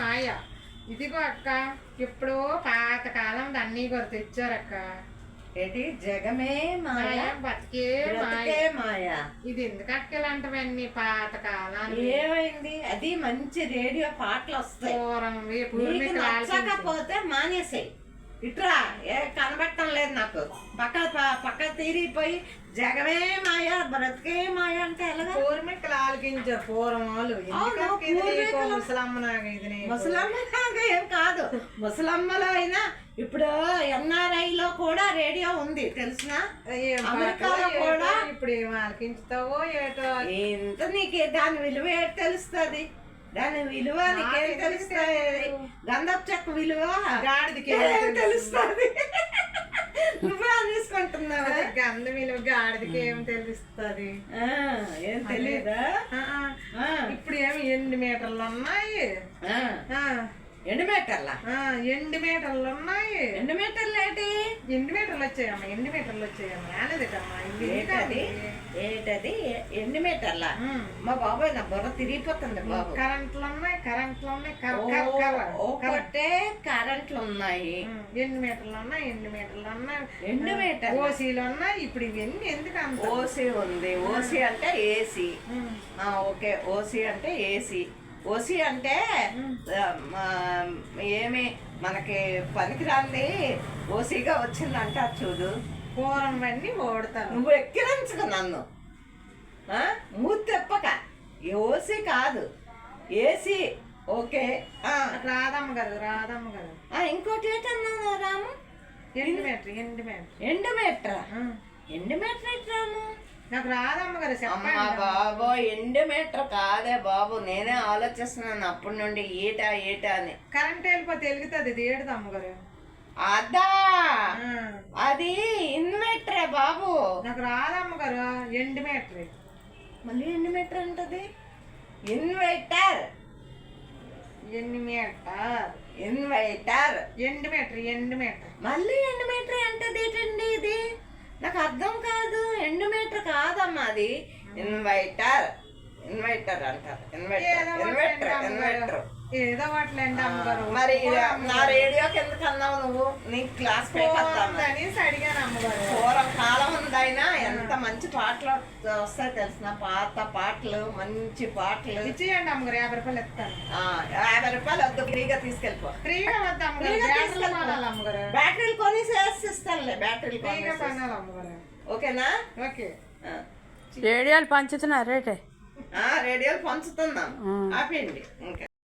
మాయ. ఇదిగో అక్క, ఎప్పుడో పాతకాలం అన్నీ కూడా తెచ్చారక్క. ఏంటి జగమే మాయ బతికే మాయ. ఇది ఎందుకు అక్కలంటవన్నీ పాతకాలం ఏమైంది? అది మంచి రేడియో పాటలు వస్తాయి. నచ్చకపోతే మానేసాయి. ఇట్రా కనబట్టం లేదు నాకు. పక్క తీరిపోయి జగమే మాయ బ్రతికే మాయ అంటే ఎలాగా? పూర్మికలు ఆలకించారు పూర్వం వాళ్ళు. ముసలమ్మలాగా ఏం కాదు. ముసలమ్మలో అయినా ఇప్పుడు ఎన్ఆర్ఐలో కూడా రేడియో ఉంది తెలిసిన. అమెరికాలో కూడా ఇప్పుడు ఏం ఆలకించుతావో ఏటో. ఎంత నీకు దాని విలువ తెలుస్తుంది? దాని విలువ నీకేం తెలుస్తుంది? గంధపు చెక్క విలువ గాడిదకి తెలుస్తుంది. నువ్వే తీసుకుంటున్నావు. గంధ విలువ గాడిదకి ఏం తెలుస్తుంది? ఏం తెలియదా? ఇప్పుడు ఏమి 8 మీటర్లు ఉన్నాయి. 8 మీటర్ల 8 మీటర్లు ఉన్నాయి. 8 మీటర్లు ఏంటి? 8 మీటర్లు వచ్చాయమ్మా. 8 మీటర్లు వచ్చాయమ్మా. ఆనదేటమ్మా. ఏంటది 8 మీటర్ల? మా బాబాయ్ నా బుర్ర తిరిగిపోతుంది బాబు. కరెంట్లు ఉన్నాయి. కరెంట్లు ఉన్నాయి. ఒకటే కరెంట్లు ఉన్నాయి. 8 మీటర్లు ఉన్నాయి. 8 మీటర్లు ఉన్నాయి. 8 మీటర్లు ఓసీలు ఉన్నాయి. ఇప్పుడు ఇవన్నీ ఎందుకు అంత? ఓసీ ఉంది. ఓసీ అంటే ఏసీ. ఓకే, ఓసీ అంటే ఏసీ. ఓసీ అంటే ఏమి మనకి పనికిరాంది ఓసీగా వచ్చిందంటారు చూడు. పూర్వన్నీ ఓడతాను. నువ్వు ఎక్కిరించుకు నన్ను. మూతి తెప్పక. ఓసీ కాదు, ఏసీ. ఓకే, రాధమ్మ గారు. ఇంకోటి ఏంటన్నా రాము? 8 మీటర్. 8 మీటర్. 8 మీటర్. 8 మీటర్ ఎట్లాను? నాకు రాదమ్మ గారు చెప్పండి. బాబో 8 మీటర్ కాదే బాబు. నేనే ఆలోచిస్తున్నాను అప్పటి నుండి ఏటా అని. కరెంట్ వెళ్ళిపోతే వెలుగుతుంది. ఇది ఏడుదమ్మ గారు. అదా, అది ఇన్వర్టరే బాబు. నాకు రాదమ్మ గారు. 8 మీటర్. మళ్ళీ 8 మీటర్ అంటది. Inverter. 8 meter. Inverter. 8 meter. 8 meter. మళ్ళీ 8 మీటర్ అంటది ఏంటండి ఇది? నాకు అర్థం కాదు. 8 మీటర్ కాదమ్మా, అది ఇన్వర్టర్. ఇన్వర్టర్ అంటారు. ఇన్వర్టర్. ఏదో వాటిలేండి అమ్మగారు. మరి నా రేడియోకి ఎందుకు అన్నావు నువ్వు? నీ క్లాస్ అనేసి అడిగాను అమ్మగారు. పూర్వం కాలం ఉందైనా ఎంత మంచి పాటలు వస్తాయి తెలిసిన. పాత పాటలు, మంచి పాటలు. ఇచ్చేయండి అమ్మగారు. 50 రూపాయలు ఇస్తాను. 50 రూపాయలు వద్దు, ఫ్రీగా తీసుకెళ్ళిపో. ఫ్రీగా వద్దు అమ్మగారు. బ్యాటరీలు కొని ఇస్తానులే. బ్యాటరీలు కొనాలి అమ్మగారు. ఓకేనా? ఓకే. రేడియోలు పంచుతున్నారు రేటే. రేడియోలు పంచుతున్నాం. ఆపేయండి ఇంకా.